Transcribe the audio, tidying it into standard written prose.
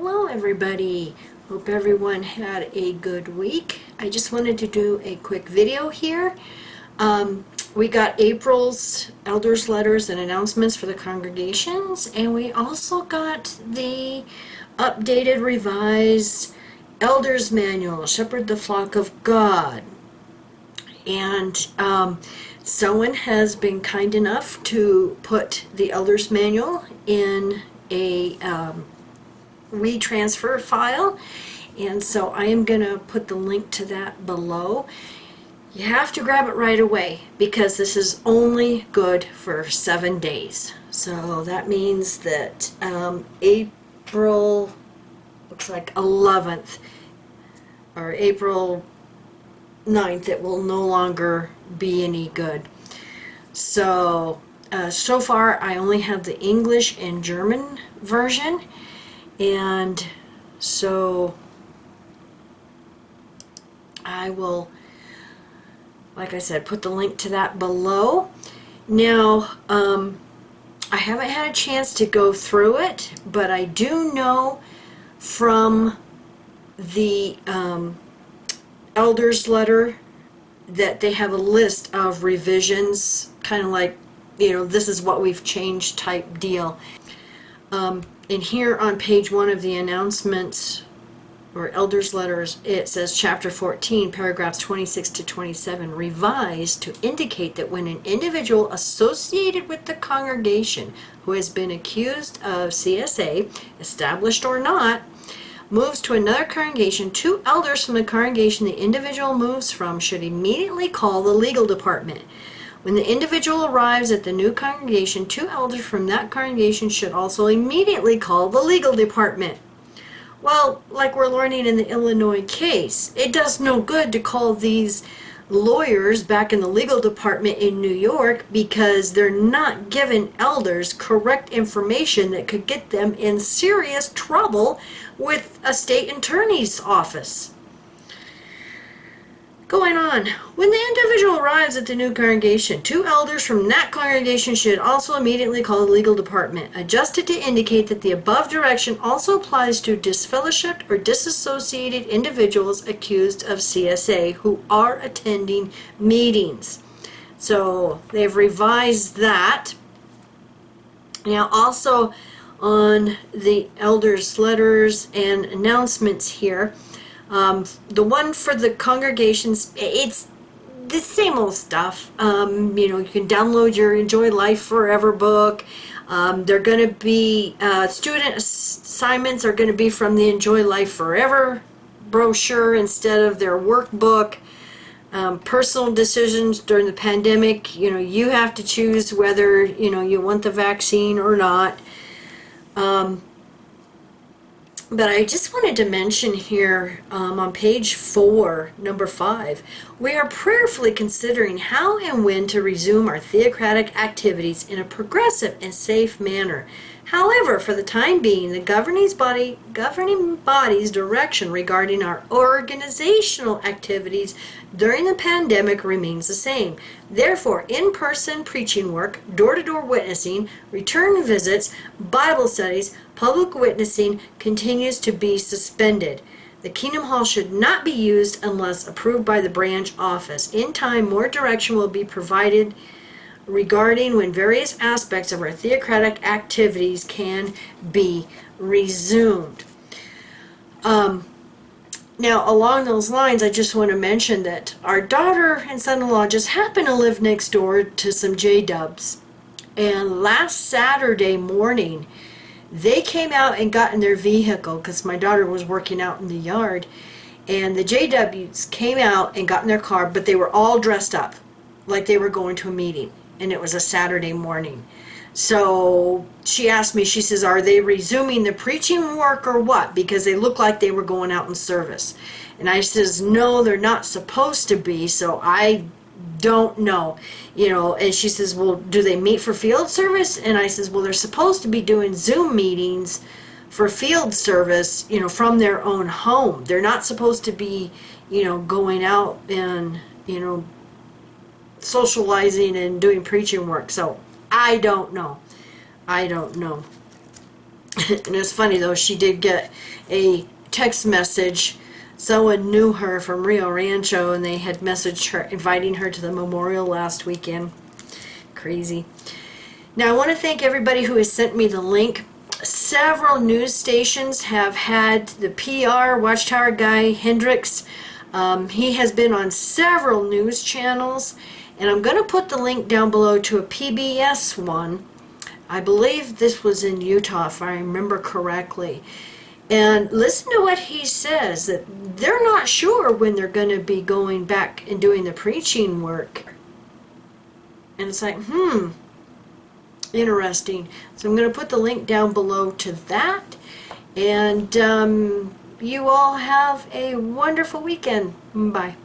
Hello everybody. Hope everyone had a good week. I just wanted to do a quick video here. We got April's elders letters and announcements for the congregations, and we also got the updated revised elders manual, Shepherd the Flock of God. And someone has been kind enough to put the elders manual in a WeTransfer file, and so I am going to put the link to that below. You have to grab it right away because this is only good for 7 days. So that means that April, looks like 11th, or April 9th, it will no longer be any good. So, so far I only have the English and German version, and so I will, like I said, put the link to that below. Now, I haven't had a chance to go through it, but I do know from the elders letter that they have a list of revisions, kind of like, you know, this is what we've changed type deal. And here on page 1 of the announcements or elders letters, it says chapter 14, paragraphs 26 to 27, revised to indicate that when an individual associated with the congregation who has been accused of CSA, established or not, moves to another congregation, 2 elders from the congregation the individual moves from should immediately call the legal department. When the individual arrives at the new congregation, 2 elders from that congregation should also immediately call the legal department. Well, like we're learning in the Illinois case, it does no good to call these lawyers back in the legal department in New York because they're not giving elders correct information that could get them in serious trouble with a state attorney's office. Going on, when the individual arrives at the new congregation, 2 elders from that congregation should also immediately call the legal department, adjusted to indicate that the above direction also applies to disfellowshipped or disassociated individuals accused of CSA who are attending meetings. So they've revised that. Now also on the elders' letters and announcements here, the one for the congregations, it's the same old stuff. You know, you can download your Enjoy Life Forever book. They're going to be, student assignments are going to be from the Enjoy Life Forever brochure instead of their workbook. Personal decisions during the pandemic, you know, you have to choose whether, you know, you want the vaccine or not. But I just wanted to mention here on page 4, number 5, we are prayerfully considering how and when to resume our theocratic activities in a progressive and safe manner. However, for the time being, the governing body's direction regarding our organizational activities during the pandemic remains the same. Therefore, in-person preaching work, door-to-door witnessing, return visits, Bible studies, public witnessing continues to be suspended. The Kingdom Hall should not be used unless approved by the branch office. In time, more direction will be provided regarding when various aspects of our theocratic activities can be resumed. Now, along those lines, I just want to mention that our daughter and son-in-law just happen to live next door to some JDubs. And last Saturday morning, they came out and got in their vehicle because my daughter was working out in the yard. And the JWs came out and got in their car, but they were all dressed up like they were going to a meeting. And it was a Saturday morning. So she asked me, she says, are they resuming the preaching work or what? Because they look like they were going out in service. And I says, no, they're not supposed to be, so I don't know. You know, and she says, well, do they meet for field service? And I says, well, they're supposed to be doing Zoom meetings for field service, you know, from their own home. They're not supposed to be, you know, going out and, you know, socializing and doing preaching work. So I don't know. And it's funny though, she did get a text message. Someone knew her from Rio Rancho, and they had messaged her inviting her to the memorial last weekend. Crazy. Now I want to thank everybody who has sent me the link. Several news stations have had the PR Watchtower guy, Hendricks. He has been on several news channels, and I'm going to put the link down below to a PBS one. I believe this was in Utah, if I remember correctly. And listen to what he says, that they're not sure when they're going to be going back and doing the preaching work. And it's like, interesting. So I'm going to put the link down below to that. And you all have a wonderful weekend. Bye.